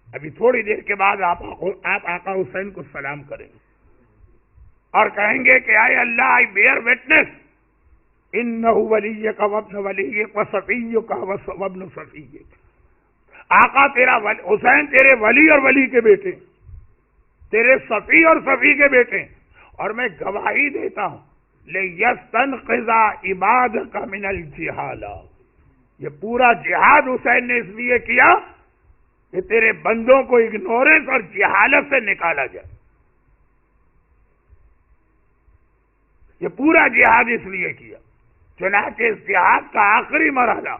ابھی تھوڑی دیر کے بعد آپ آقا حسین کو سلام کریں گے اور کہیں گے کہ اے اللہ آئی بیئر وٹنس انہ ولیک وابن ولیک وصفیک وابن صفیک. آقا تیرا حسین تیرے ولی اور ولی کے بیٹے، تیرے صفی اور صفی کے بیٹے، اور میں گواہی دیتا ہوں لِيَسْتَنْقِذَ عِبَادَكَ مِنَ الْجِهَالَةِ. یہ پورا جہاد حسین نے اس لیے کیا کہ تیرے بندوں کو اگنورنس اور جہالت سے نکالا جائے. یہ پورا جہاد اس لیے کیا. چنانچہ اس جہاد کا آخری مرحلہ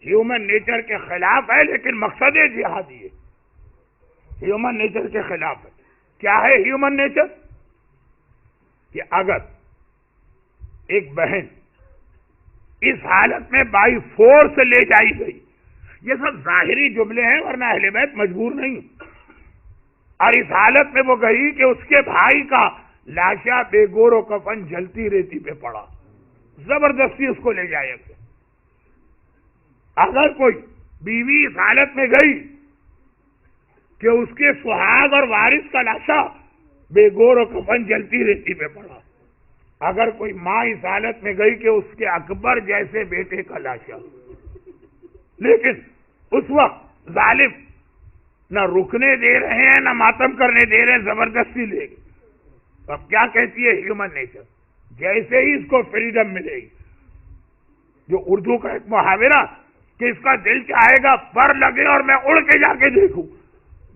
ہیومن نیچر کے خلاف ہے، لیکن مقصد جہاد یہ ہیومن نیچر کے خلاف ہے. کیا ہے ہیومن نیچر؟ کہ اگر ایک بہن اس حالت میں بائی فورس لے جائی گئی، یہ سب ظاہری جملے ہیں ورنہ اہل بیت مجبور نہیں، اور اس حالت میں وہ گئی کہ اس کے بھائی کا لاشا بے گور و کفن جلتی ریتی پہ پڑا، زبردستی اس کو لے جائے گا. اگر کوئی بیوی اس حالت میں گئی کہ اس کے سہاگ اور وارث کا لاشا بے گور و کفن جلتی ریتی پہ پڑا، اگر کوئی ماں اس حالت میں گئی کہ اس کے اکبر جیسے بیٹے کا لاشا، لیکن اس وقت ظالم نہ رکنے دے رہے ہیں نہ ماتم کرنے دے رہے ہیں، زبردستی لے گئے، تو اب کیا کہتی ہے ہیومن نیچر؟ جیسے ہی اس کو فریڈم ملے گی، جو اردو کا ایک محاورہ کہ اس کا دل چاہے گا پر لگے اور میں اڑ کے جا کے دیکھوں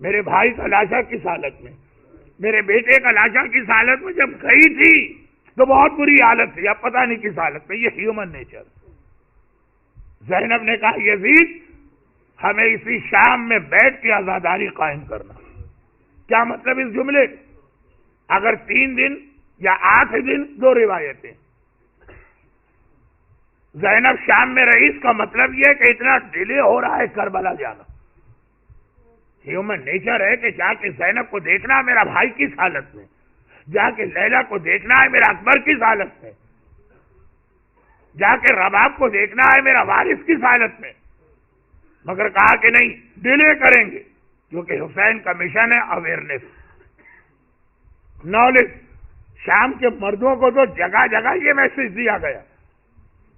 میرے بھائی کا لاشا کس حالت میں، میرے بیٹے کا لاشا کس حالت میں. جب گئی تھی تو بہت بری حالت تھی، اب پتہ نہیں کس حالت میں. یہ ہیومن نیچر. زینب نے کہا یزید ہمیں اسی شام میں بیٹھ کے آزاداری قائم کرنا. کیا مطلب اس جملے؟ اگر 3 دن یا 8 دن، دو روایتیں. زینب شام میں رہی، اس کا مطلب یہ کہ اتنا ڈیلے ہو رہا ہے کربلا جانا. ہیومن نیچر ہے کہ جا کے زینب کو دیکھنا ہے میرا بھائی کس حالت میں، جا کے لیلا کو دیکھنا ہے میرا اکبر کس حالت میں، جا کے رباب کو دیکھنا ہے میرا وارث کس حالت میں. مگر کہا کہ نہیں، ڈیلے کریں گے، کیونکہ حسین کا مشن ہے اویئرنیس، نالج. شام کے مردوں کو تو جگہ جگہ یہ میسج دیا گیا،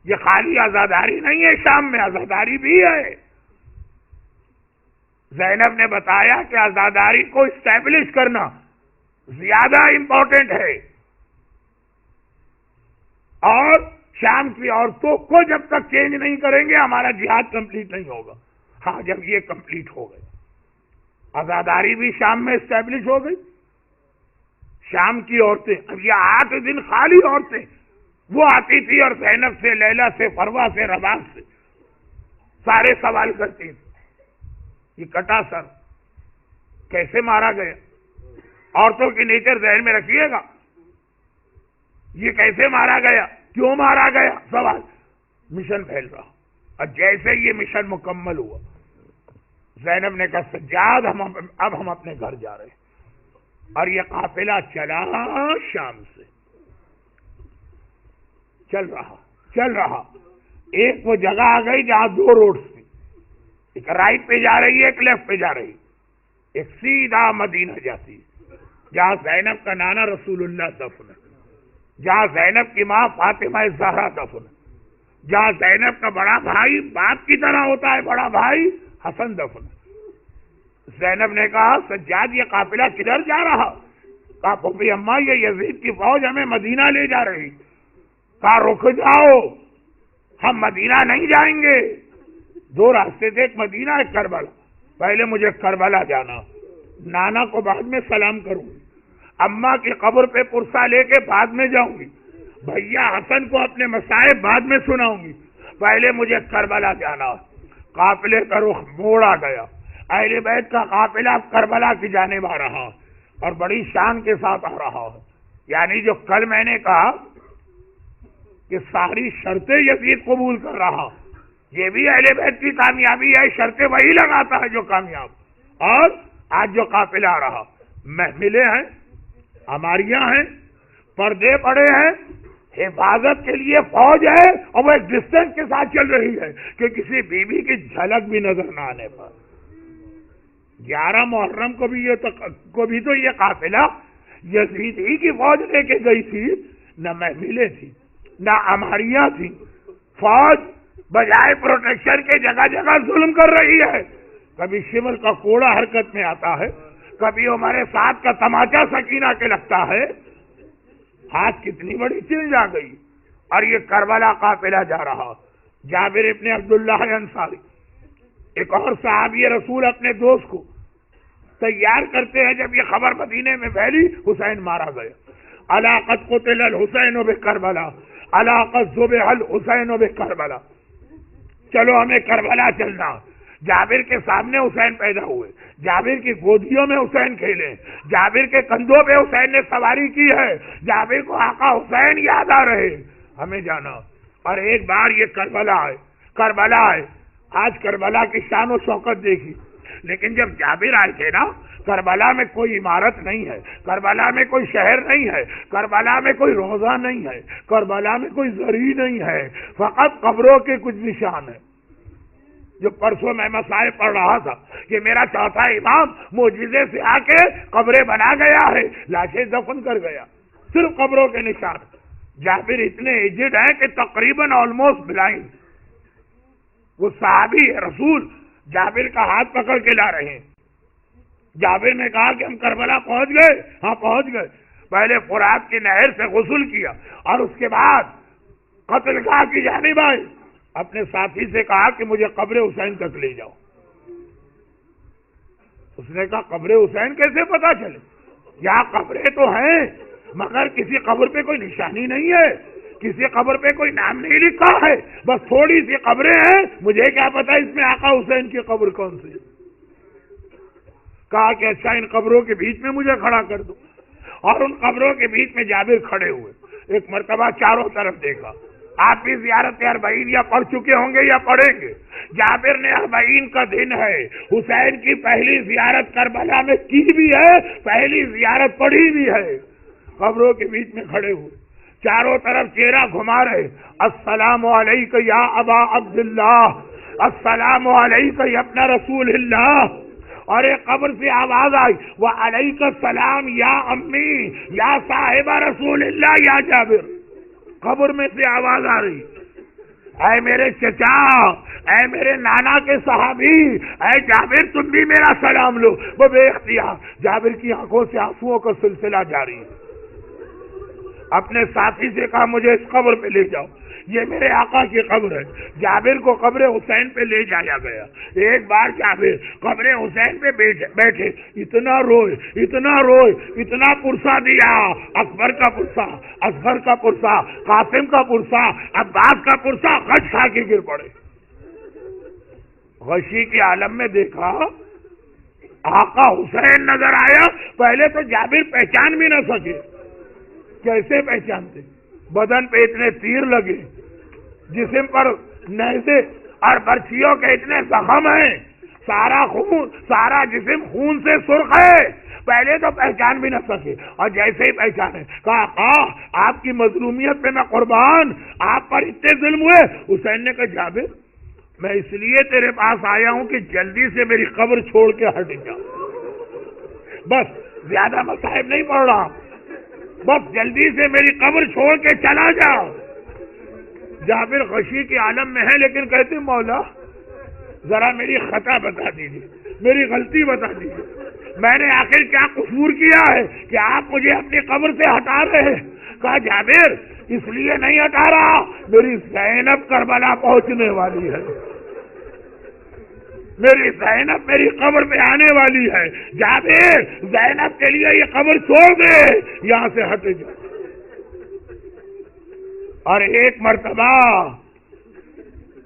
یہ خالی آزاداری نہیں ہے، شام میں آزاداری بھی ہے. زینب نے بتایا کہ آزاداری کو اسٹیبلش کرنا زیادہ امپورٹنٹ ہے، اور شام کی عورتوں کو جب تک چینج نہیں کریں گے ہمارا جہاد کمپلیٹ نہیں ہوگا. ہاں جب یہ کمپلیٹ ہو گئی، آزاداری بھی شام میں اسٹیبلش ہو گئی. شام کی عورتیں، اب یہ 8 دن خالی عورتیں وہ آتی تھی اور زینب سے، لیلا سے، فروا سے، رباب سے سارے سوال کرتی تھی. یہ کٹا سر کیسے مارا گیا؟ عورتوں کی نیچر ذہن میں رکھیے گا. یہ کیسے مارا گیا، کیوں مارا گیا، سوال. مشن پھیل رہا، اور جیسے یہ مشن مکمل ہوا زینب نے کہا سجاد اب ہم اپنے گھر جا رہے ہیں. اور یہ قافلہ چلا شام سے چل رہا. ایک وہ جگہ آ گئی جہاں 2 روڈز تھی، ایک رائٹ پہ جا رہی ہے، ایک لیفٹ پہ جا رہی. ایک سیدھا مدینہ جاتی جہاں زینب کا نانا رسول اللہ دفن ہے، جہاں زینب کی ماں فاطمہ زہرا دفن ہے، جہاں زینب کا بڑا بھائی باپ کی طرح ہوتا ہے بڑا بھائی حسن دفن ہے. زینب نے کہا سجاد یہ قافلہ کدھر جا رہا؟ کہا پھوپھی اماں یہ یزید کی فوج ہمیں مدینہ لے جا رہی. کہا رک جاؤ، ہم مدینہ نہیں جائیں گے. 2 راستے تھے، ایک مدینہ ایک کربلا. پہلے مجھے کربلا جانا، نانا کو بعد میں سلام کروں گی، اماں کی قبر پہ پرسہ لے کے بعد میں جاؤں گی، بھیا حسن کو اپنے مصائب بعد میں سناؤں گی، پہلے مجھے کربلا جانا. قافلے کا رخ موڑا گیا. اہل بیت کا قافلہ کربلا کی جانب آ رہا اور بڑی شان کے ساتھ آ رہا ہے. یعنی جو کل میں نے کہا کہ ساری شرطیں یزید قبول کر رہا، یہ بھی اہل بیت کی کامیابی ہے. شرطیں وہی لگاتا ہے جو کامیاب. اور آج جو قافلہ آ رہا، محملیں ہیں، ہماریاں ہیں، پردے پڑے ہیں، حفاظت کے لیے فوج ہے، اور وہ ایک ڈسٹینس کے ساتھ چل رہی ہے کہ کسی بیوی کی جھلک بھی نظر نہ آنے پر. 11 محرم کو بھی تو یہ قافلہ یزید ہی کی فوج لے کے گئی تھی، نہ محملیں تھی نہ اماریاں تھی. فوج بجائے پروٹیکشن کے جگہ جگہ ظلم کر رہی ہے. کبھی شمل کا کوڑا حرکت میں آتا ہے، کبھی ہمارے ساتھ کا تماچا سکینہ کے لگتا ہے. آج کتنی بڑی چیز آ گئی اور یہ کربلا قافلہ جا رہا. جابر ابن عبداللہ انصاری ایک اور صحابی رسول اپنے دوست کو تیار کرتے ہیں. جب یہ خبر مدینے میں پھیلی حسین مارا گیا. الا قد قتل الحسین بکربلا الا قد ذبح الحسین بکربلا. چلو ہمیں کربلا چلنا. جابر کے سامنے حسین پیدا ہوئے، جابر کی گودیوں میں حسین کھیلے، جابر کے کندھوں پہ حسین نے سواری کی ہے. جابر کو آقا حسین یاد آ رہے. ہمیں جانا. اور ایک بار یہ کربلا ہے. آج کربلا کی شان و شوکت دیکھی. لیکن جب جابر آئے تھے نا، کربلا میں کوئی عمارت نہیں ہے، کربلا میں کوئی شہر نہیں ہے، کربلا میں کوئی روضہ نہیں ہے، کربلا میں کوئی زرعی نہیں ہے، فقط قبروں کے کچھ نشان ہیں. جو پرسوں میں مسائل پڑھ رہا تھا کہ میرا چوتھا امام معجزے سے آ کے قبریں بنا گیا ہے، لاشیں دفن کر گیا، صرف قبروں کے نشان. جابر اتنے ایجڈ ہیں کہ تقریباً آلموسٹ بلائنڈ. وہ صحابی رسول جابر کا ہاتھ پکڑ کے لا رہے ہیں. جابر نے کہا کہ ہم کربلا پہنچ گئے. ہاں پہنچ گئے. پہلے فرات کی نہر سے غسل کیا اور اس کے بعد قتل گاہ کی جانب آئے. اپنے ساتھی سے کہا کہ مجھے قبر حسین تک لے جاؤ. اس نے کہا قبر حسین کیسے پتا چلے؟ یہاں قبریں تو ہیں مگر کسی قبر پہ کوئی نشانی نہیں ہے، کسی قبر پہ کوئی نام نہیں لکھا ہے، بس تھوڑی سی قبریں ہیں. مجھے کیا پتا اس میں آقا حسین کی قبر کون سی. کہا کہ اچھا ان قبروں کے بیچ میں مجھے کھڑا کر دو. اور ان قبروں کے بیچ میں جابر کھڑے ہوئے. ایک مرتبہ چاروں طرف دیکھا. آپ بھی زیارت 40 یا پڑھ چکے ہوں گے یا پڑھیں گے. جابر نے 40 کا دن ہے، حسین کی پہلی زیارت کربلا میں کی بھی ہے، پہلی زیارت پڑھی بھی ہے. قبروں کے بیچ میں کھڑے ہوئے، چاروں طرف چہرہ گھما رہے. السلام علیک یا ابا عبداللہ، السلام علیک یا ابن رسول اللہ. اور ایک قبر سے آواز آئی وعلیک السلام یا امی یا صاحب رسول اللہ یا جابر. قبر میں سے آواز آ رہی، اے میرے چچا، اے میرے نانا کے صحابی، اے جابر تم بھی میرا سلام لو. وہ بے اختیار جابر کی آنکھوں سے آنسوؤں کا سلسلہ جاری ہے. اپنے ساتھی سے کہا مجھے اس قبر پہ لے جاؤ، یہ میرے آقا کی قبر ہے. جابر کو قبر حسین پہ لے جایا گیا. ایک بار جابر قبر حسین پہ بیٹھے، اتنا روئے اتنا پرسہ دیا. اکبر کا پرسہ، اصغر کا پرسہ، قاسم کا پرسہ، عباس کا پرسہ، غش کھا کے گر پڑے. غشی کے عالم میں دیکھا آقا حسین نظر آیا. پہلے تو جابر پہچان بھی نہ سکے. کیسے پہچانتے؟ بدن پہ اتنے تیر لگے، جسم پر نیزے اور برچھیوں کے اتنے زخم ہیں، سارا جسم خون سے سرخ ہے. پہلے تو پہچان بھی نہ سکے اور جیسے ہی پہچانے کہا آپ کی مظلومیت پہ میں قربان، آپ پر اتنے ظلم ہوئے. حسین نے کہا جابر میں اس لیے تیرے پاس آیا ہوں کہ جلدی سے میری قبر چھوڑ کے ہٹ جا. بس زیادہ مصائب نہیں پڑھ رہا، بس جلدی سے میری قبر چھوڑ کے چلا جا. جابر غشی کے عالم میں ہے لیکن کہتے مولا ذرا میری خطا بتا دیجیے، میری غلطی بتا دیجیے، میں نے آخر کیا قصور کیا ہے کہ آپ مجھے اپنی قبر سے ہٹا رہے ہیں. کہا جابر اس لیے نہیں ہٹا رہا، میری زینب کربلا پہنچنے والی ہے، میری زینب میری قبر پہ آنے والی ہے. جابر زینب کے لیے یہ قبر چھوڑ دے، یہاں سے ہٹ جا. اور ایک مرتبہ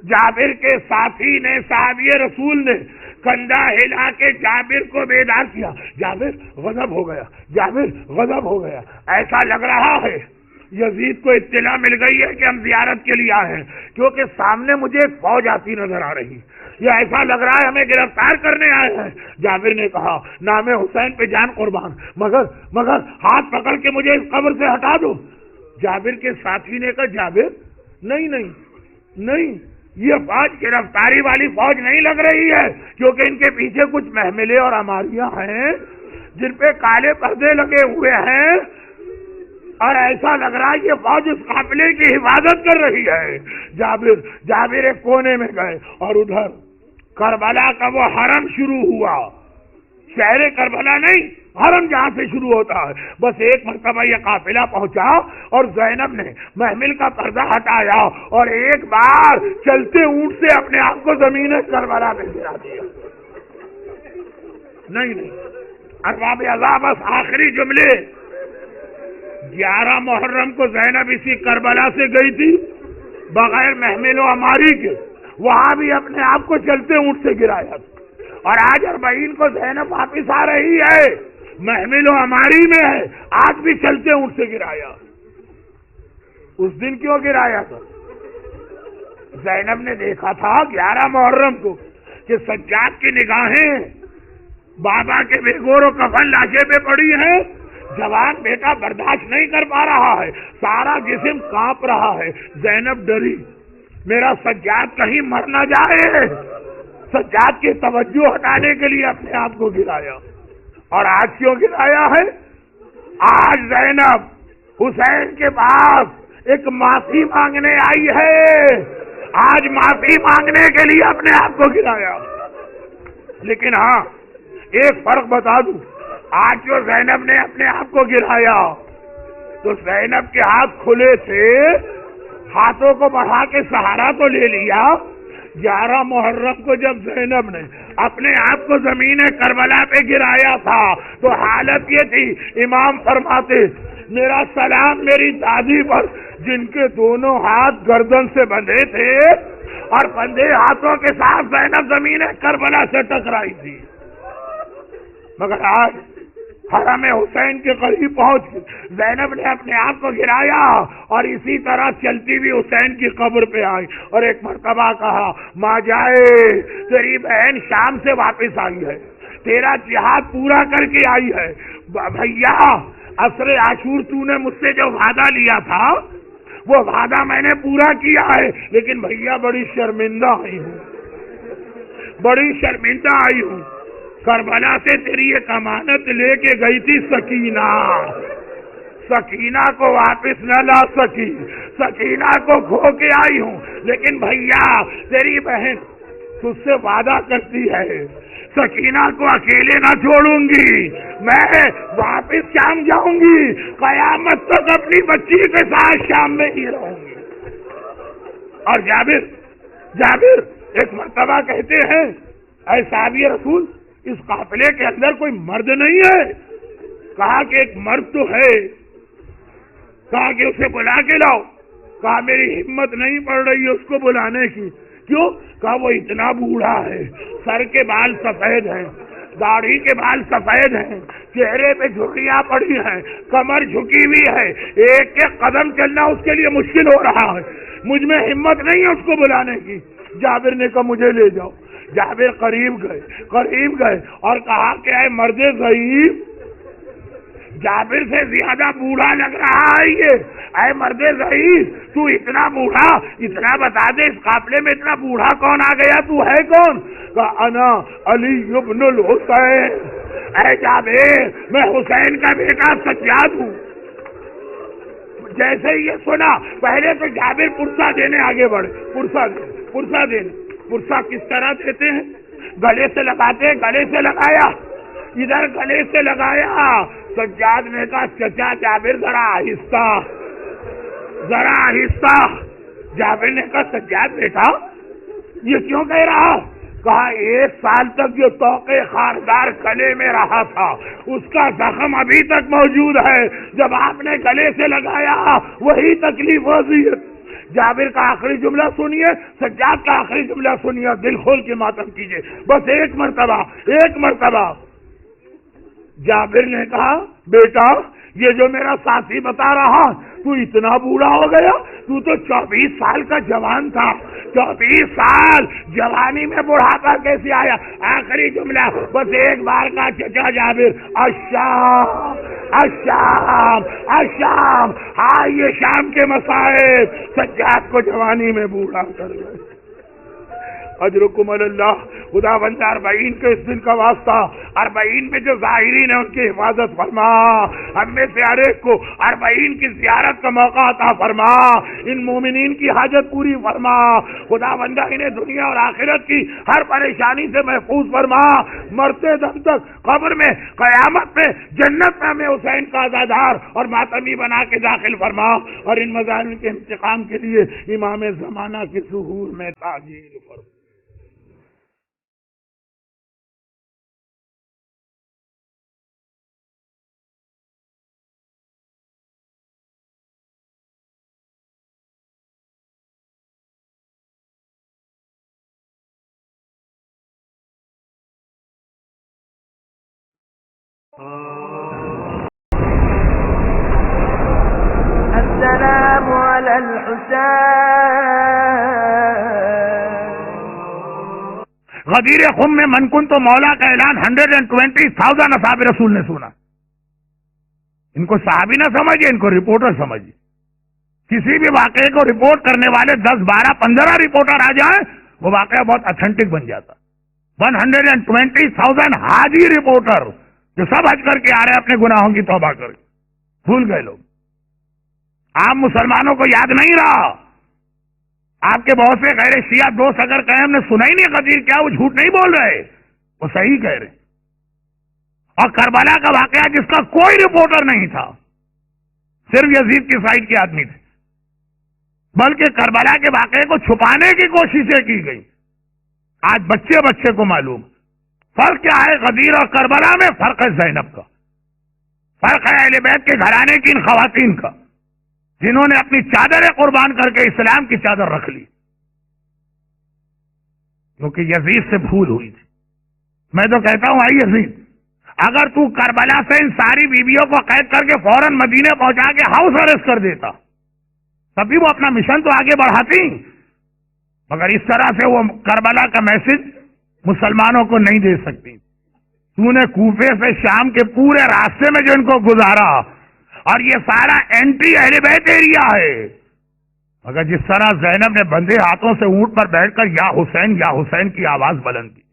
جابر کے ساتھی نے، صحابی رسول نے کندھا ہلا کے جابر کو بیدار کیا. جابر غضب ہو گیا، جابر غضب ہو گیا. ایسا لگ رہا ہے یزید کو اطلاع مل گئی ہے کہ ہم زیارت کے لیے آئے ہیں، کیونکہ سامنے مجھے ایک فوج آتی نظر آ رہی، یہ ایسا لگ رہا ہے ہمیں گرفتار کرنے آئے ہیں. جابر نے کہا نام حسین پہ جان قربان، مگر ہاتھ پکڑ کے مجھے اس قبر سے ہٹا دو. جابر کے ساتھی نے کہا جابر نہیں یہ فوج گرفتاری والی فوج نہیں لگ رہی ہے، کیونکہ ان کے پیچھے کچھ محملیں اور عماریاں ہیں جن پہ کالے پردے لگے ہوئے ہیں، اور ایسا لگ رہا ہے یہ فوج اس قافلے کی حفاظت کر رہی ہے۔ جابر ایک کونے میں گئے اور ادھر کربلا کا وہ حرم شروع ہوا، شہر کربلا نہیں، حرم جہاں سے شروع ہوتا ہے۔ بس ایک مرتبہ یہ قافلہ پہنچا اور زینب نے محمل کا پردہ ہٹایا اور ایک بار چلتے اونٹ سے اپنے آپ کو زمین کربلا پہ گرا دیا۔ نہیں، ارباب عذاب بس آخری جملے۔ 11 محرم کو زینب اسی کربلا سے گئی تھی بغیر محمل و عماری کے، وہاں بھی اپنے آپ کو چلتے اونٹ سے گرایا تھا، اور آج 40 کو زینب واپس آ رہی ہے، محمل و عماری میں ہے، آج بھی چلتے اونٹ سے گرایا۔ اس دن کیوں گرایا تھا؟ زینب نے دیکھا تھا 11 محرم کو کہ سجاد کی نگاہیں بابا کے بے گور و کفن لاشے پہ پڑی ہیں، جوان بیٹا برداشت نہیں کر پا رہا ہے، سارا جسم کانپ رہا ہے۔ زینب ڈری، میرا سجاد کہیں مر نہ جائے، سجاد کی توجہ ہٹانے کے لیے اپنے آپ کو گرایا۔ اور آج کیوں گرایا ہے؟ آج زینب حسین کے پاس ایک معافی مانگنے آئی ہے، آج معافی مانگنے کے لیے اپنے آپ کو گرایا۔ لیکن ہاں ایک فرق بتا دوں، آج جو زینب نے اپنے آپ کو گرایا تو زینب کے ہاتھ کھلے تھے، ہاتھوں کو بڑھا کے سہارا تو لے لیا۔ 11 محرم کو جب زینب نے اپنے آپ کو زمین کربلا پہ گرایا تھا تو حالت یہ تھی، امام فرماتے میرا سلام میری دادی پر جن کے دونوں ہاتھ گردن سے بندھے تھے اور بندھے ہاتھوں کے ساتھ زینب زمین کربلا سے ٹکرائی تھی۔ مگر آج حرم حسین کے قریب پہنچ زینب نے اپنے آپ کو گرایا اور اسی طرح چلتی ہوئی حسین کی قبر پہ آئی اور ایک مرتبہ کہا، ماں جائے تیری بہن شام سے واپس آئی ہے، تیرا جہاد پورا کر کے آئی ہے، بھیا عصر عاشور تو نے مجھ سے جو وعدہ لیا تھا وہ وعدہ میں نے پورا کیا ہے، لیکن بھیا بڑی شرمندہ آئی ہوں، بڑی شرمندہ آئی ہوں۔ کربلا سے تیری ایک امانت لے کے گئی تھی سکینہ، سکینہ کو واپس نہ لا سکی، سکینہ کو کھو کے آئی ہوں، لیکن بھیا تیری بہن تجھ سے وعدہ کرتی ہے سکینہ کو اکیلے نہ چھوڑوں گی، میں واپس شام جاؤں گی، قیامت تک اپنی بچی کے ساتھ شام میں ہی رہوں گی۔ اور جابر ایک مرتبہ کہتے ہیں، اے صحابی رسول اس قافلے کے اندر کوئی مرد نہیں ہے؟ کہا کہ ایک مرد تو ہے، کہا کہ اسے بلا کے لاؤ، کہا میری ہمت نہیں پڑ رہی ہے اس کو بلانے کی۔ کیوں؟ کہا وہ اتنا بوڑھا ہے، سر کے بال سفید ہیں، داڑھی کے بال سفید ہیں، چہرے پہ جھریاں پڑی ہیں، کمر جھکی ہوئی ہے، ایک ایک قدم چلنا اس کے لیے مشکل ہو رہا ہے، مجھ میں ہمت نہیں ہے اس کو بلانے کی۔ جابر نے کہا مجھے لے جاؤ۔ جابر قریب گئے اور کہا کہ اے مرد ضعیف، جابر سے زیادہ بوڑھا لگ رہا ہے یہ، اے مرد ضعیف تو اتنا بوڑھا، اتنا بتا دے اس قافلے میں اتنا بوڑھا کون آ گیا، تو ہے کون؟ کہا انا علی ابن الحسین، اے جابر میں حسین کا بیٹا سجاد ہوں۔ جیسے ہی یہ سنا پہلے تو جابر پرسہ دینے آگے بڑھے، پرسہ دینے، پرسہ کس طرح دیتے ہیں؟ گلے سے لگاتے ہیں، گلے سے لگایا، ادھر گلے سے لگایا۔ سجاد نے کہا چچا جابر ذرا آہستہ۔ جابر نے کہا سجاد بیٹا یہ کیوں کہہ رہا؟ کہا 1 سال تک جو توقع خاردار گلے میں رہا تھا اس کا زخم ابھی تک موجود ہے، جب آپ نے گلے سے لگایا وہی تکلیف ہوئی۔ جابر کا آخری جملہ سنیے، سجاد کا آخری جملہ سنیے، دل کھول کے ماتم کیجئے، بس ایک مرتبہ۔ جابر نے کہا بیٹا یہ جو میرا ساتھی بتا رہا تو اتنا بوڑھا ہو گیا، تو 24 سال کا جوان تھا، 24 سال جوانی میں بڑھاپا کیسے آیا؟ آخری جملہ بس ایک بار کا چچا جابر، الشام، ہاں یہ شام کے مصائب سجاد کو جوانی میں بوڑھا کر گئے۔ اجرکم اللہ. خدا بند 40 کے اس دن کا واسطہ، 40 میں جو ظاہرین ہیں ان کی حفاظت فرما. ہم میں سے ہر ایک کو 40 کی زیارت کا موقع عطا فرما. ان مومنین کی حاجت پوری فرما. خدا بندہ انہیں دنیا اور آخرت کی ہر پریشانی سے محفوظ فرما. مرتے دم تک قبر میں، قیامت میں، جنت میں ہمیں حسین کا عزادار اور ماتمی بنا کے داخل فرما. اور ان مظالم کے انتقام کے لیے امام زمانہ کے ظہور میں تعجیل فرما. السلام على الحسين. غدیر خم میں من کن تو مولا کا اعلان 120,000 اصحاب رسول نے سنا. ان کو صحابی نہ سمجھے، ان کو رپورٹر سمجھے. کسی بھی واقعے کو رپورٹ کرنے والے 10 12 15 رپورٹر آ جائیں وہ واقعہ بہت اتھینٹک بن جاتا. 120,000 حاجی رپورٹر جو سب حج کر کے آ رہے ہیں اپنے گناہوں کی توبہ کر کے. بھول گئے لوگ. عام مسلمانوں کو یاد نہیں رہا. آپ کے بہت سے غیر شیعہ دوست اگر کہیں ہم نے سنا ہی نہیں غدیر کیا، وہ جھوٹ نہیں بول رہے، وہ صحیح کہہ رہے. اور کربلا کا واقعہ جس کا کوئی رپورٹر نہیں تھا، صرف یزید کی سائڈ کے آدمی تھے، بلکہ کربلا کے واقعے کو چھپانے کی کوششیں کی گئی. آج بچے بچے کو معلوم فرق کیا ہے غدیر اور کربلا میں. فرق ہے زینب کا، فرق ہے اہل بیت کے گھرانے کی ان خواتین کا جنہوں نے اپنی چادریں قربان کر کے اسلام کی چادر رکھ لی، کیونکہ یزید سے بھول ہوئی تھی. میں تو کہتا ہوں آئی یزید، اگر تو کربلا سے ان ساری بیویوں کو قید کر کے فوراً مدینے پہنچا کے ہاؤس اریسٹ کر دیتا تبھی وہ اپنا مشن تو آگے بڑھاتی. مگر اس طرح سے وہ کربلا کا میسج مسلمانوں کو نہیں دے سکتی. تو نے کوفے سے شام کے پورے راستے میں جو ان کو گزارا، اور یہ سارا اینٹی اہل بیت ایریا ہے. مگر جس طرح زینب نے بندے ہاتھوں سے اونٹ پر بیٹھ کر یا حسین کی آواز بلند کی،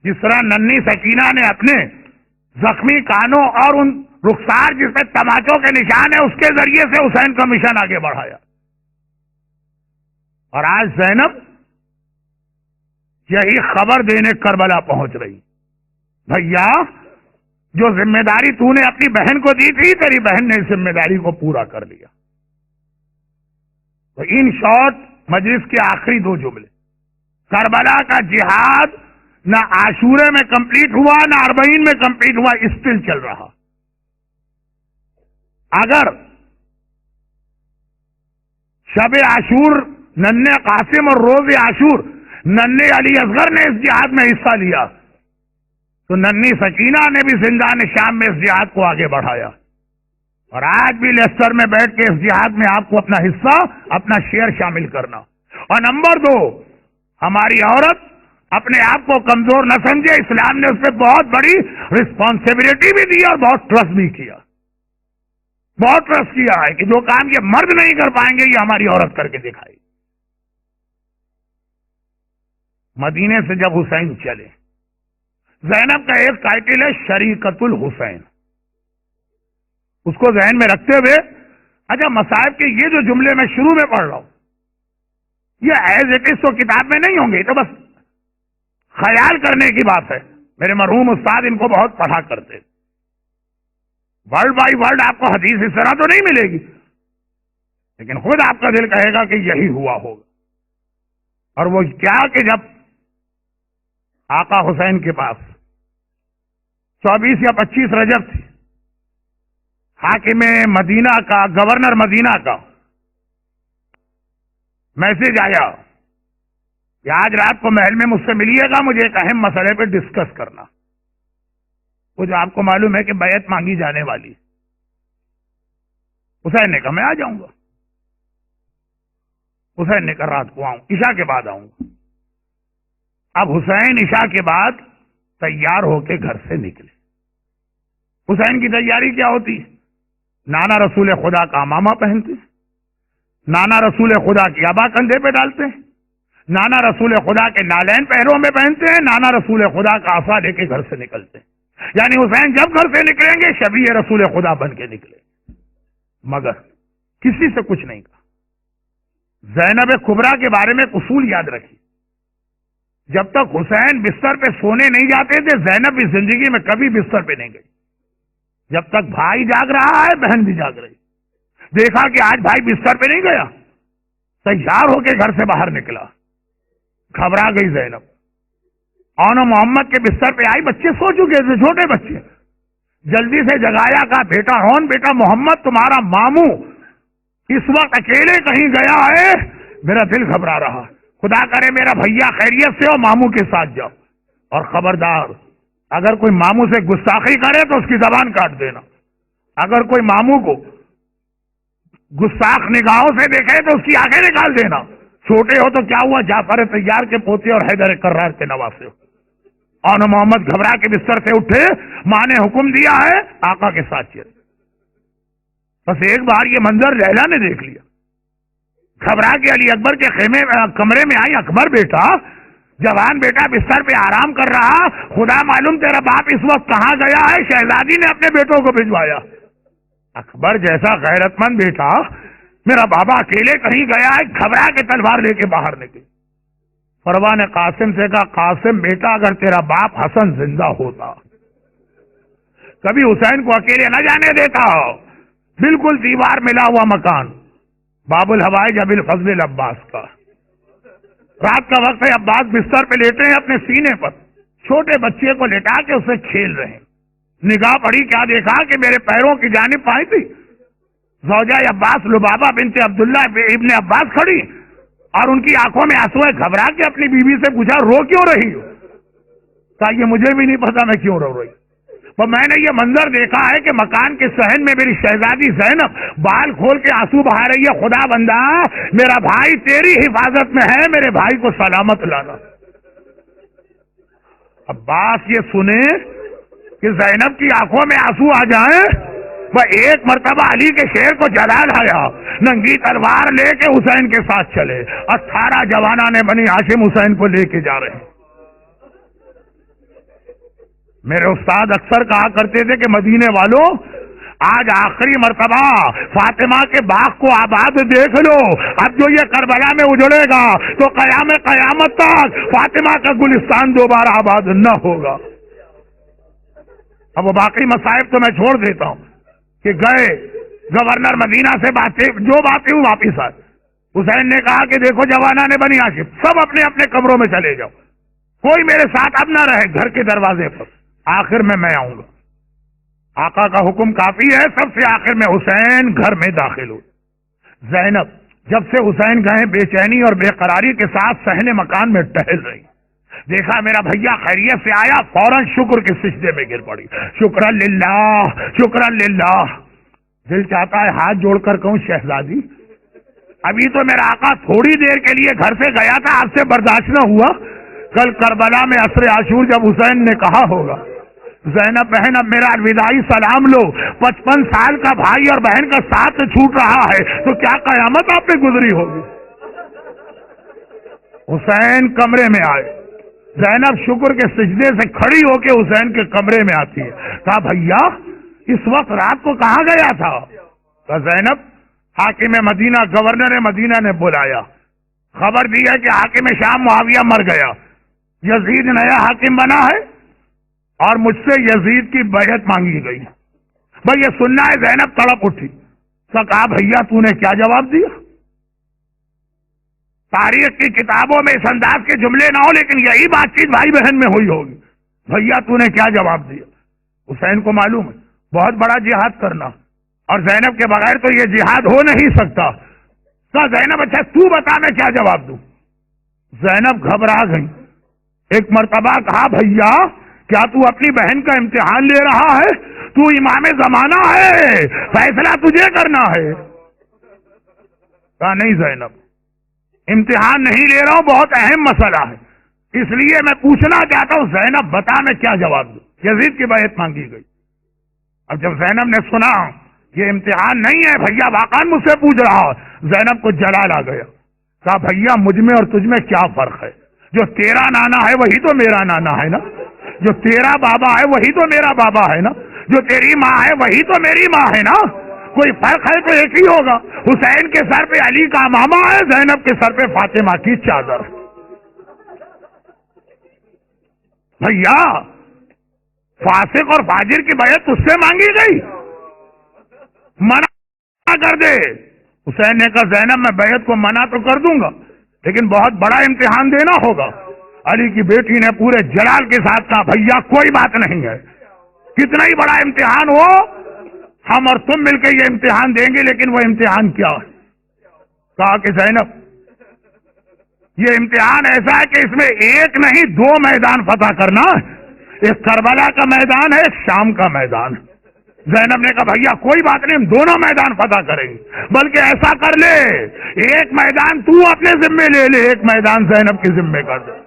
جس طرح ننھی سکینہ نے اپنے زخمی کانوں اور ان رخسار جس پہ تماچوں کے نشان ہیں اس کے ذریعے سے حسین کا مشن آگے بڑھایا. اور آج زینب یہی خبر دینے کربلا پہنچ رہی، بھیا جو ذمہ داری تو نے اپنی بہن کو دی تھی، تیری بہن نے اس ذمہ داری کو پورا کر لیا. تو ان شارٹ مجلس کے آخری 2 جملے، کربلا کا جہاد نہ عاشورے میں کمپلیٹ ہوا نہ 40 میں کمپلیٹ ہوا، اسٹل چل رہا. اگر شب عاشور ننھے قاسم اور روز عاشور ننھے علی اصغر نے اس جہاد میں حصہ لیا، تو ننھی سکینہ نے بھی زندان شام میں اس جہاد کو آگے بڑھایا. اور آج بھی لیسٹر میں بیٹھ کے اس جہاد میں آپ کو اپنا حصہ، اپنا شیئر شامل کرنا. اور نمبر 2، ہماری عورت اپنے آپ کو کمزور نہ سمجھے. اسلام نے اس پہ بہت بڑی رسپانسبلٹی بھی دی اور بہت ٹرسٹ بھی کیا. بہت ٹرسٹ کیا ہے کہ جو کام یہ مرد نہیں کر پائیں گے یہ ہماری عورت کر کے دکھائے. مدینے سے جب حسین چلے، زینب کا ایک ٹائٹل ہے شریکت الحسین. اس کو ذہن میں رکھتے ہوئے، اچھا مصائب کے یہ جو جملے میں شروع میں پڑھ رہا ہوں یہ ایز اٹ از تو کتاب میں نہیں ہوں گے، تو بس خیال کرنے کی بات ہے. میرے مرحوم استاد ان کو بہت پڑھا کرتے. ورڈ بائی ورڈ آپ کو حدیث اس طرح تو نہیں ملے گی، لیکن خود آپ کا دل کہے گا کہ یہی ہوا ہوگا. اور وہ کیا کہ جب آقا حسین کے پاس 24 یا 25 رجب تھی، حاکم مدینہ کا، گورنر مدینہ کا میسج آیا کہ آج رات کو محل میں مجھ سے ملیے گا، مجھے ایک اہم مسئلے پہ ڈسکس کرنا. وہ جو آپ کو معلوم ہے کہ بیعت مانگی جانے والی. حسین نے کہا میں آ جاؤں گا. حسین نے کہا رات کو آؤں، عشاء کے بعد آؤں گا. اب حسین عشاء کے بعد تیار ہو کے گھر سے نکلے. حسین کی تیاری کیا ہوتی؟ نانا رسول خدا کا امامہ پہنتے، نانا رسول خدا کی عبا کندھے پہ ڈالتے، نانا رسول خدا کے نالین پیروں میں پہنتے ہیں، نانا رسول خدا کا عصا لے کے گھر سے نکلتے ہیں، یعنی حسین جب گھر سے نکلیں گے شبیہ رسول خدا بن کے نکلے، مگر کسی سے کچھ نہیں کہا۔ زینب کبریٰ کے بارے میں اصول یاد رکھی، جب تک حسین بستر پہ سونے نہیں جاتے تھے زینب بھی زندگی میں کبھی بستر پہ نہیں گئی، جب تک بھائی جاگ رہا ہے بہن بھی جاگ رہی۔ دیکھا کہ آج بھائی بستر پہ نہیں گیا، تیار ہو کے گھر سے باہر نکلا، گھبرا گئی زینب، اور محمد کے بستر پہ آئی، بچے سو چکے تھے، چھوٹے بچے، جلدی سے جگایا، کہا بیٹا رون، بیٹا محمد تمہارا ماموں اس وقت اکیلے کہیں گیا ہے، میرا دل گھبرا رہا، خدا کرے میرا بھیا خیریت سے ہو، ماموں کے ساتھ جاؤ، اور خبردار اگر کوئی ماموں سے گستاخی کرے تو اس کی زبان کاٹ دینا، اگر کوئی ماموں کو گستاخ نگاہوں سے دیکھے تو اس کی آنکھیں نکال دینا، چھوٹے ہو تو کیا ہوا، جعفر طیار کے پوتے اور حیدر کرار کے نواسے ہو۔ اور محمد گھبرا کے بستر سے اٹھے، ماں نے حکم دیا ہے آقا کے ساتھ چلے۔ بس ایک بار یہ منظر لیلا نے دیکھ لیا، گھبرا کے علی اکبر کے کمرے میں آئی، اکبر بیٹا، جوان بیٹا بستر پہ آرام کر رہا، خدا معلوم تیرا باپ اس وقت کہاں گیا ہے، شہزادی نے اپنے بیٹوں کو بھجوایا۔ اکبر جیسا غیرت مند بیٹا، میرا بابا اکیلے کہیں گیا ہے، گھبرا کے تلوار لے کے باہر نکلے۔ فروہ نے قاسم سے کہا، قاسم بیٹا اگر تیرا باپ حسن زندہ ہوتا کبھی حسین کو اکیلے نہ جانے دیتا، بالکل دیوار ملا ہوا مکان، باب الحوائج ابی الفضل العباس کا، رات کا وقت ہے، عباس بستر پہ لیٹے ہیں اپنے سینے پر، چھوٹے بچے کو لٹا کے اسے کھیل رہے ہیں، نگاہ پڑی، کیا دیکھا کہ میرے پیروں کی جانب پائی تھی زوجہ عباس لبابہ بنت عبداللہ ابن عباس کھڑی، اور ان کی آنکھوں میں آنسو ہے، گھبرا کے اپنی بیوی سے پوچھا رو کیوں رہی ہو؟ کہا یہ مجھے بھی نہیں پتا میں کیوں رو رہی، تو میں نے یہ منظر دیکھا ہے کہ مکان کے صحن میں میری شہزادی زینب بال کھول کے آنسو بہا رہی ہے، خدا بندہ میرا بھائی تیری حفاظت میں ہے، میرے بھائی کو سلامت لانا۔ عباس یہ سنے کہ زینب کی آنکھوں میں آنسو آ جائیں، وہ ایک مرتبہ علی کے شیر کو جلال آیا، ننگی تلوار لے کے حسین کے ساتھ چلے، 18 جوانان بنی ہاشم حسین کو لے کے جا رہے ہیں۔ میرے استاد اکثر کہا کرتے تھے کہ مدینے والوں آج آخری مرتبہ فاطمہ کے باغ کو آباد دیکھ لو، اب جو یہ کربلا میں اجڑے گا تو قیامت تک فاطمہ کا گلستان دوبارہ آباد نہ ہوگا۔ اب وہ باقی مصائب تو میں چھوڑ دیتا ہوں کہ گئے گورنر مدینہ سے جو باتیں واپس آئے، حسین نے کہا کہ دیکھو جوانان بنی ہاشم سب اپنے اپنے کمروں میں چلے جاؤ، کوئی میرے ساتھ اب نہ رہے گھر کے دروازے پر، آخر میں آؤں گا۔ آقا کا حکم کافی ہے، سب سے آخر میں حسین گھر میں داخل ہوئے۔ زینب جب سے حسین گئے بے چینی اور بے قراری کے ساتھ صحن مکان میں ٹہل رہی، دیکھا میرا بھیا خیریت سے آیا، فوراً شکر کے سجدے میں گر پڑی، شکرا للہ شکرا للہ۔ دل چاہتا ہے ہاتھ جوڑ کر کہوں شہزادی ابھی تو میرا آقا تھوڑی دیر کے لیے گھر سے گیا تھا، آپ سے برداشت نہ ہوا، کل کربلا میں عصر عاشور جب حسین نے کہا ہوگا زینب بہن اب میرا الوداعی سلام لو، 55 سال کا بھائی اور بہن کا ساتھ چھوٹ رہا ہے تو کیا قیامت آپ پہ گزری ہوگی۔ حسین کمرے میں آئے، زینب شکر کے سجدے سے کھڑی ہو کے حسین کے کمرے میں آتی ہے، کہا بھیا اس وقت رات کو کہاں گیا تھا؟ کہا زینب حاکم مدینہ گورنر مدینہ نے بلایا، خبر دی ہے کہ حاکم شام معاویہ مر گیا، یزید نیا حاکم بنا ہے اور مجھ سے یزید کی بیعت مانگی گئی۔ بھئی یہ سننا ہے، زینب تڑپ اٹھی، کہا بھیا تو نے کیا جواب دیا؟ تاریخ کی کتابوں میں اس انداز کے جملے نہ ہو لیکن یہی بات چیت بھائی بہن میں ہوئی ہوگی، بھیا تو نے کیا جواب دیا؟ حسین کو معلوم ہے بہت بڑا جہاد کرنا اور زینب کے بغیر تو یہ جہاد ہو نہیں سکتا۔ کہا زینب اچھا تو بتا میں کیا جواب دوں؟ زینب گھبرا گئی، ایک مرتبہ کہا بھیا کیا تو اپنی بہن کا امتحان لے رہا ہے؟ تو امام زمانہ ہے، فیصلہ تجھے کرنا ہے۔ کہا نہیں زینب امتحان نہیں لے رہا ہوں، بہت اہم مسئلہ ہے، اس لیے میں پوچھنا چاہتا ہوں، زینب بتا میں کیا جواب دوں؟ یزید کی بیعت مانگی گئی۔ اب جب زینب نے سنا یہ امتحان نہیں ہے، بھیا واقعا مجھ سے پوچھ رہا، زینب کو جلال آ گیا، کہا بھیا مجھ میں اور تجھ میں کیا فرق ہے؟ جو تیرا نانا ہے وہی تو میرا نانا ہے نا، جو تیرا بابا ہے وہی تو میرا بابا ہے نا، جو تیری ماں ہے وہی تو میری ماں ہے نا، کوئی فرق ہے تو ایک ہی ہوگا۔ حسین کے سر پہ علی کا امامہ ہے، زینب کے سر پہ فاطمہ کی چادر۔ بھیا فاسق اور فاجر کی بیعت اس سے مانگی گئی، منع کر دے۔ حسین نے کہا زینب میں بیعت کو منع تو کر دوں گا لیکن بہت بڑا امتحان دینا ہوگا۔ علی کی بیٹی نے پورے جلال کے ساتھ کہا بھیا کوئی بات نہیں ہے، کتنا ہی بڑا امتحان ہو ہم اور تم مل کے یہ امتحان دیں گے، لیکن وہ امتحان کیا ہے؟ کہا کہ زینب یہ امتحان ایسا ہے کہ اس میں ایک نہیں 2 میدان فتح کرنا ہے، ایک کربلا کا میدان ہے، ایک شام کا میدان ہے۔ زینب نے کہا بھیا کوئی بات نہیں، ہم دونوں میدان فتح کریں گے، بلکہ ایسا کر لے ایک میدان تو اپنے ذمے لے لے، ایک میدان زینب کے ذمے کر دے،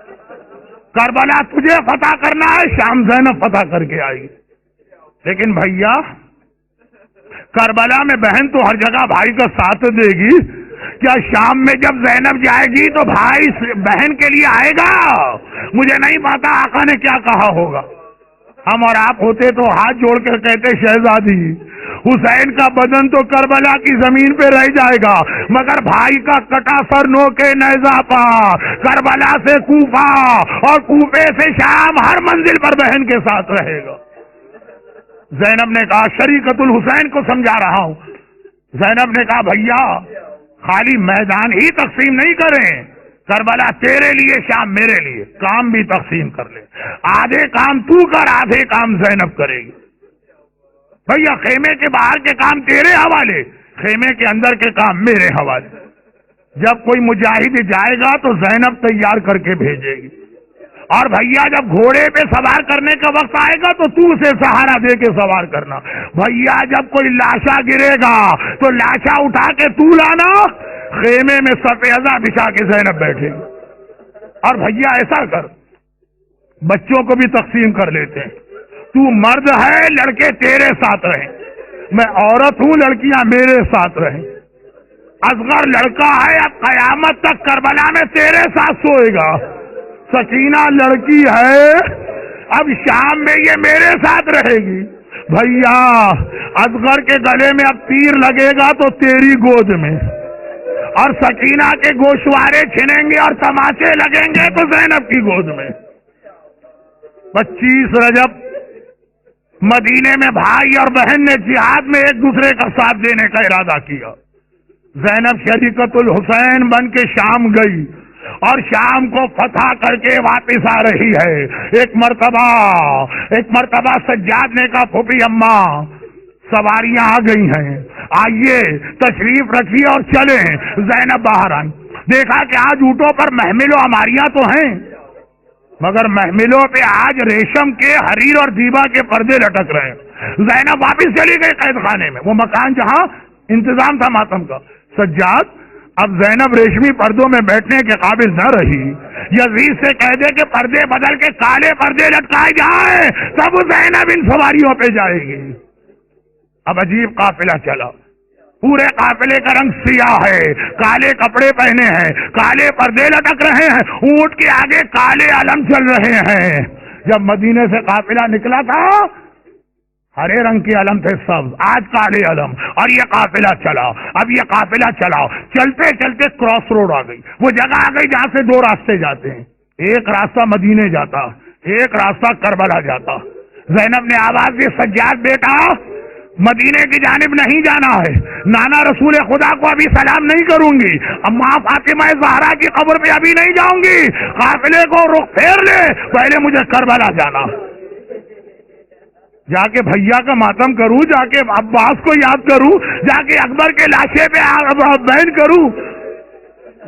کربلا تجھے فتح کرنا ہے، شام زینب فتح کر کے آئے گی۔ لیکن بھیا کربلا میں بہن تو ہر جگہ بھائی کا ساتھ دے گی، کیا شام میں جب زینب جائے گی تو بھائی بہن کے لیے آئے گا؟ مجھے نہیں پتا آقا نے کیا کہا ہوگا۔ ہم اور آپ ہوتے تو ہاتھ جوڑ کر کہتے شہزادی حسین کا بدن تو کربلا کی زمین پہ رہ جائے گا، مگر بھائی کا کٹا سر نو کے نیزہ پا، کربلا سے کوفہ اور کوفے سے شام، ہر منزل پر بہن کے ساتھ رہے گا۔ زینب نے کہا شریکت الحسین کو سمجھا رہا ہوں۔ زینب نے کہا بھیا خالی میدان ہی تقسیم نہیں کریں، کربلا تیرے لیے شام میرے لیے، کام بھی تقسیم کر لے، آدھے کام تو کر آدھے کام زینب کرے گی۔ بھیا خیمے کے باہر کے کام تیرے حوالے، خیمے کے اندر کے کام میرے حوالے۔ جب کوئی مجاہد جائے گا تو زینب تیار کر کے بھیجے گی، اور بھیا جب گھوڑے پہ سوار کرنے کا وقت آئے گا تو تو اسے سہارا دے کے سوار کرنا۔ بھیا جب کوئی لاشا گرے گا تو لاشا اٹھا کے تو لانا، خیمے میں سفیدہ بچھا کے زینب بیٹھے گی۔ اور بھیا ایسا کر بچوں کو بھی تقسیم کر لیتے ہیں، تو مرد ہے لڑکے تیرے ساتھ رہیں، میں عورت ہوں لڑکیاں میرے ساتھ رہیں۔ اصغر لڑکا ہے اب قیامت تک کربلا میں تیرے ساتھ سوئے گا، سکینہ لڑکی ہے اب شام میں یہ میرے ساتھ رہے گی۔ بھیا اصغر کے گلے میں اب تیر لگے گا تو تیری گود میں، اور سکینہ کے گوشوارے چھنیں گے اور تماچے لگیں گے تو زینب کی گود میں۔ 25 رجب مدینے میں بھائی اور بہن نے جہاد میں ایک دوسرے کا ساتھ دینے کا ارادہ کیا۔ زینب شریکت الحسین بن کے شام گئی اور شام کو فتح کر کے واپس آ رہی ہے۔ ایک مرتبہ سجاد نے کہا پھوپھی اماں سواریاں آ گئی ہیں، آئیے تشریف رکھیے اور چلیں۔ زینب باہر آئی، دیکھا کہ آج اونٹوں پر محمل و عماریاں تو ہیں، مگر محملوں پہ آج ریشم کے حریر اور دیبا کے پردے لٹک رہے ہیں۔ زینب واپس چلی گئی قید خانے میں، وہ مکان جہاں انتظام تھا ماتم کا۔ سجاد اب زینب ریشمی پردوں میں بیٹھنے کے قابل نہ رہی، یزید سے کہہ دے کہ پردے بدل کے کالے پردے لٹکائے جائیں، تب زینب ان سواریوں پہ جائے گی۔ اب عجیب قافلہ چلا، پورے قافلے کا رنگ سیاہ ہے، کالے کپڑے پہنے ہیں، کالے پردے لٹک رہے ہیں، اونٹ کے آگے کالے علم چل رہے ہیں۔ جب مدینے سے قافلہ نکلا تھا ہرے رنگ کے علم تھے سب، آج کالے علم، اور یہ قافلہ چلا۔ اب یہ قافلہ چلا، چلتے چلتے کراس روڈ آ گئی، وہ جگہ آ گئی جہاں سے 2 راستے جاتے ہیں، ایک راستہ مدینے جاتا، ایک راستہ کربلا جاتا۔ زینب نے آواز دی سجاد بیٹا مدینے کی جانب نہیں جانا ہے، نانا رسول خدا کو ابھی سلام نہیں کروں گی، اماں فاطمہ زہرا کی قبر پہ ابھی نہیں جاؤں گی، قافلے کو رخ پھیر لے، پہلے مجھے کربلا جانا، جا کے بھیا کا ماتم کروں، جا کے عباس کو یاد کروں، جا کے اکبر کے لاشے پہ بیان کروں۔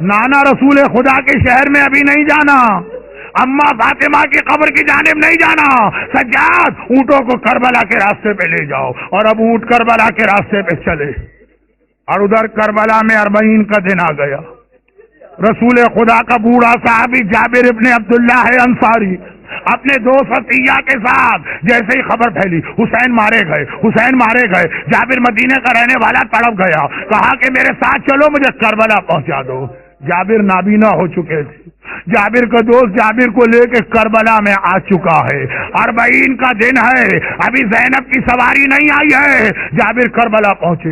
نانا رسول خدا کے شہر میں ابھی نہیں جانا، اماں فاطمہ کی قبر کی جانب نہیں جانا، سجاد اونٹوں کو کربلا کے راستے پہ لے جاؤ۔ اور اب اونٹ کربلا کے راستے پہ چلے، اور ادھر کربلا میں 40 کا دن آ گیا۔ رسول خدا کا بوڑھا صحابی جابر ابن عبداللہ ہے انصاری، اپنے دوست عطیہ کے ساتھ جیسے ہی خبر پھیلی حسین مارے گئے، حسین مارے گئے، جابر مدینے کا رہنے والا تڑپ گیا، کہا کہ میرے ساتھ چلو مجھے کربلا پہنچا دو۔ جابر نابینا ہو چکے تھے. جابر کا دوست جابر کو لے کے کربلا میں آ چکا ہے. 40 کا دن ہے, ابھی زینب کی سواری نہیں آئی ہے. جابر کربلا پہنچے,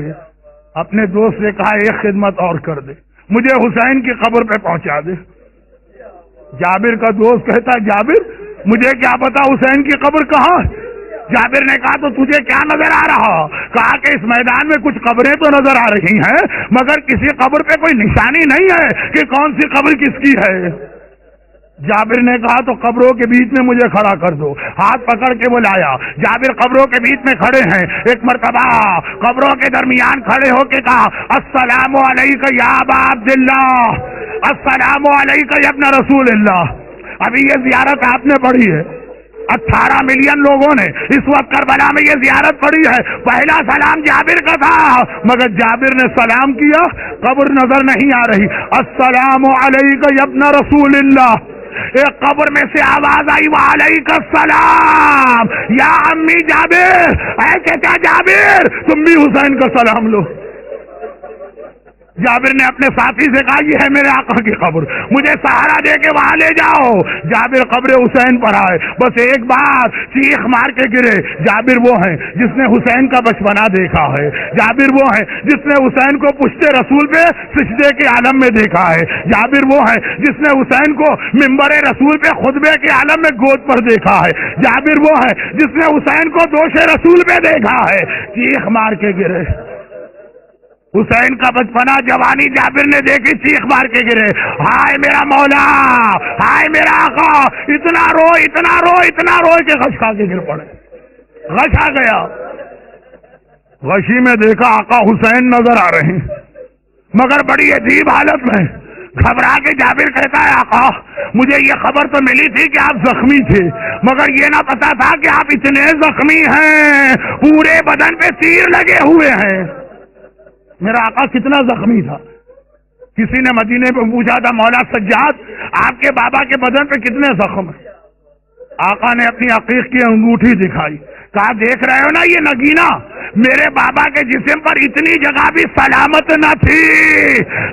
اپنے دوست سے کہا ایک خدمت اور کر دے, مجھے حسین کی قبر پہ پہنچا دے. جابر کا دوست کہتا ہے جابر مجھے کیا پتا حسین کی قبر کہاں ہے. جابر نے کہا تو تجھے کیا نظر آ رہا؟ کہا کہ اس میدان میں کچھ قبریں تو نظر آ رہی ہیں مگر کسی قبر پہ کوئی نشانی نہیں ہے کہ کون سی قبر کس کی ہے. جابر نے کہا تو قبروں کے بیچ میں مجھے کھڑا کر دو. ہاتھ پکڑ کے بلایا. جابر قبروں کے بیچ میں کھڑے ہیں. ایک مرتبہ قبروں کے درمیان کھڑے ہو کے کہا السلام علیک یا ابا عبداللہ, السلام علیک یا ابن رسول اللہ. ابھی یہ زیارت آپ نے پڑھی ہے, 18 ملین لوگوں نے اس وقت کربلا میں یہ زیارت پڑھی ہے. پہلا سلام جابر کا تھا مگر جابر نے سلام کیا, قبر نظر نہیں آ رہی. السلام علیک یا ابن رسول اللہ. ایک قبر میں سے آواز آئی وعلیک السلام یا امی جابر, اے چچا جابر تم بھی حسین کا سلام لو. جابر نے اپنے ساتھی سے کہا یہ ہے میرے آقا کی قبر, مجھے سہارا دے کے وہاں لے جاؤ. جابر قبر حسین پر آئے, بس ایک بار چیخ مار کے گرے. جابر وہ ہیں جس نے حسین کا بچپنا دیکھا ہے. جابر وہ ہیں جس نے حسین کو پشت رسول پہ سجدے کے عالم میں دیکھا ہے. جابر وہ ہیں جس نے حسین کو منبر رسول پہ خطبے کے عالم میں گود پر دیکھا ہے. جابر وہ ہیں جس نے حسین کو دوش رسول پہ دیکھا ہے. چیخ مار کے گرے. حسین کا بچپنا جوانی جابر نے دیکھی, چیخ مار کے گرے ہائے میرا مولا, ہائے میرا آقا. اتنا رو اتنا رو اتنا رو کہ غش کھا کے گر پڑے. غش آ گیا. غشی میں دیکھا آقا حسین نظر آ رہے ہیں مگر بڑی عجیب حالت میں. گھبرا کے جابر کہتا ہے آقا مجھے یہ خبر تو ملی تھی کہ آپ زخمی تھے مگر یہ نہ پتا تھا کہ آپ اتنے زخمی ہیں, پورے بدن پہ تیر لگے ہوئے ہیں. میرا آقا کتنا زخمی تھا. کسی نے مدینے پہ پوچھا تھا مولا سجاد آپ کے بابا کے بدن پہ کتنے زخم ہیں. آقا نے اپنی عقیق کی انگوٹھی دکھائی, کہا دیکھ رہے ہو نا یہ نگینا, میرے بابا کے جسم پر اتنی جگہ بھی سلامت نہ تھی,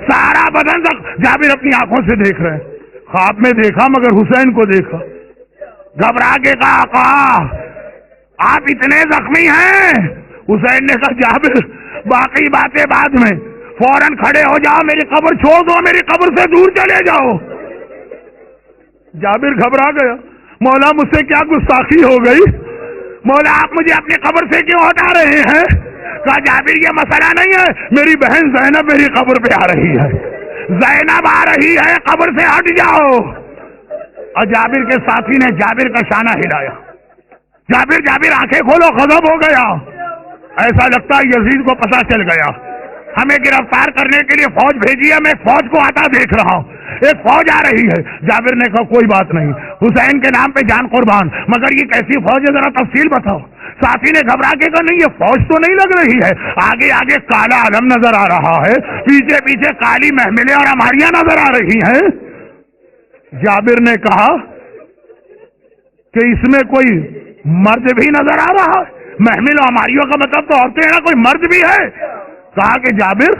سارا بدن جابر اپنی آنکھوں سے دیکھ رہے ہیں. خواب میں دیکھا مگر حسین کو دیکھا. گھبرا کے کہا آقا آپ اتنے زخمی ہیں. حسین نے کہا جابر باقی باتیں بعد میں, فوراً کھڑے ہو جاؤ, میری قبر چھوڑ دو, میری قبر سے دور چلے جاؤ. جابر گھبرا گیا, مولا مجھ سے کیا گستاخی ہو گئی, مولا آپ مجھے اپنی قبر سے کیوں ہٹا رہے ہیں. کہا جابر یہ مسئلہ نہیں ہے, میری بہن زینب میری قبر پہ آ رہی ہے, زینب آ رہی ہے, قبر سے ہٹ جاؤ. اور جابر کے ساتھی نے جابر کا شانہ ہلایا. جابر آنکھیں کھولو, غضب ہو گیا. ایسا لگتا ہے یزید کو پتہ چل گیا, ہمیں گرفتار کرنے کے لیے فوج بھیجی ہے, میں فوج کو آتا دیکھ رہا ہوں, ایک فوج آ رہی ہے. جابر نے کہا کوئی بات نہیں, حسین کے نام پہ جان قربان, مگر یہ کیسی فوج ہے ذرا تفصیل بتاؤ. ساتھی نے گھبرا کے کہا نہیں یہ فوج تو نہیں لگ رہی ہے, آگے آگے کالا علم نظر آ رہا ہے, پیچھے پیچھے کالی محملیں اور ہماریاں نظر آ رہی ہیں. جابر نے کہا کہ اس میں کوئی مرد بھی نظر آ رہا ہے. محمل ہماریوں کا مطلب تو عورتیں ہیں, کوئی مرد بھی ہے. کہا کہ جابر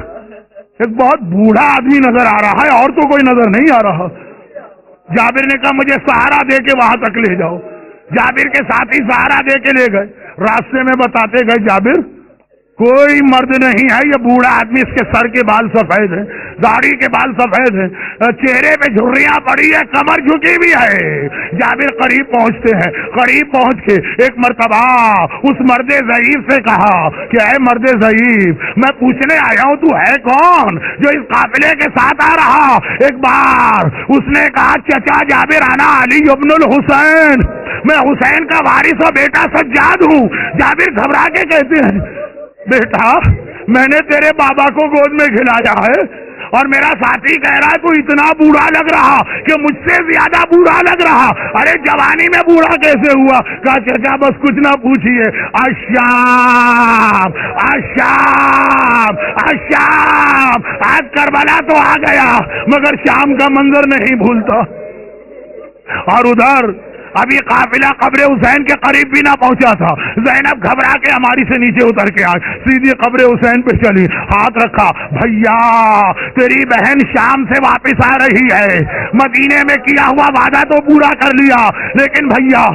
ایک بہت بوڑھا آدمی نظر آ رہا ہے اور تو کوئی نظر نہیں آ رہا. جابر نے کہا مجھے سہارا دے کے وہاں تک لے جاؤ. جابر کے ساتھی سہارا دے کے لے گئے. راستے میں بتاتے گئے جابر کوئی مرد نہیں ہے, یہ بوڑھا آدمی, اس کے سر کے بال سفید ہیں, داڑھی کے بال سفید ہیں, چہرے پہ جھریاں پڑی ہے, کمر جھکی بھی ہے. جابر قریب پہنچتے ہیں. قریب پہنچ کے ایک مرتبہ اس مرد ضعیف سے کہا کہ اے مرد ضعیف, میں پوچھنے آیا ہوں تو ہے کون جو اس قافلے کے ساتھ آ رہا. ایک بار اس نے کہا چچا جابر انا علی ابن الحسین, میں حسین کا وارث اور بیٹا سجاد ہوں. جابر گھبرا کے کہتے ہیں بیٹا میں نے تیرے بابا کو گود میں کھلایا ہے اور میرا ساتھی کہہ رہا ہے تو اتنا بوڑھا لگ رہا کہ مجھ سے زیادہ بوڑھا لگ رہا. ارے جوانی میں بوڑھا کیسے ہوا؟ کہا چچا بس کچھ نہ پوچھیے, الشام الشام الشام, آج کربلا تو آ گیا مگر شام کا منظر نہیں بھولتا. اور ادھر ابھی قافلہ قبر حسین کے قریب بھی نہ پہنچا تھا، زینب گھبرا کے ہماری سے نیچے اتر کے آئی، سیدھی قبر حسین پہ چلی، ہاتھ رکھا، بھیا تیری بہن شام سے واپس آ رہی ہے، مدینے میں کیا ہوا وعدہ تو پورا کر لیا، لیکن بھیا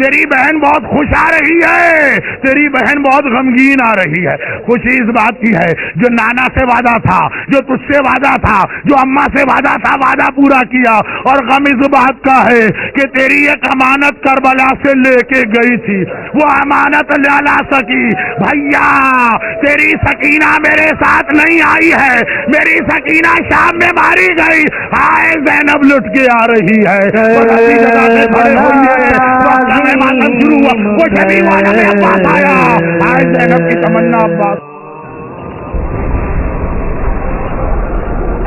تیری بہن بہت خوش آ رہی ہے، تیری بہن بہت غمگین آ رہی ہے۔ خوشی اس بات کی ہے جو نانا سے وعدہ تھا، جو تجھ سے وعدہ تھا، جو اماں سے وعدہ تھا، وعدہ پورا کیا، اور غم اس بات کا ہے کہ تیری ایک امانت کربلا سے لے کے گئی تھی، وہ امانت لا لا سکی۔ بھیا تیری سکینہ میرے ساتھ نہیں آئی ہے، میری سکینہ شام میں ماری گئی، ہائے زینب لٹ کے آ رہی ہے۔ کھڑے ہوئیے ماتم شروع ہوا، وہ شبی والا میں عباس آیا، ہائے زینب کی تمنا عباس۔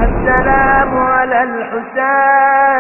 السلام على الحسين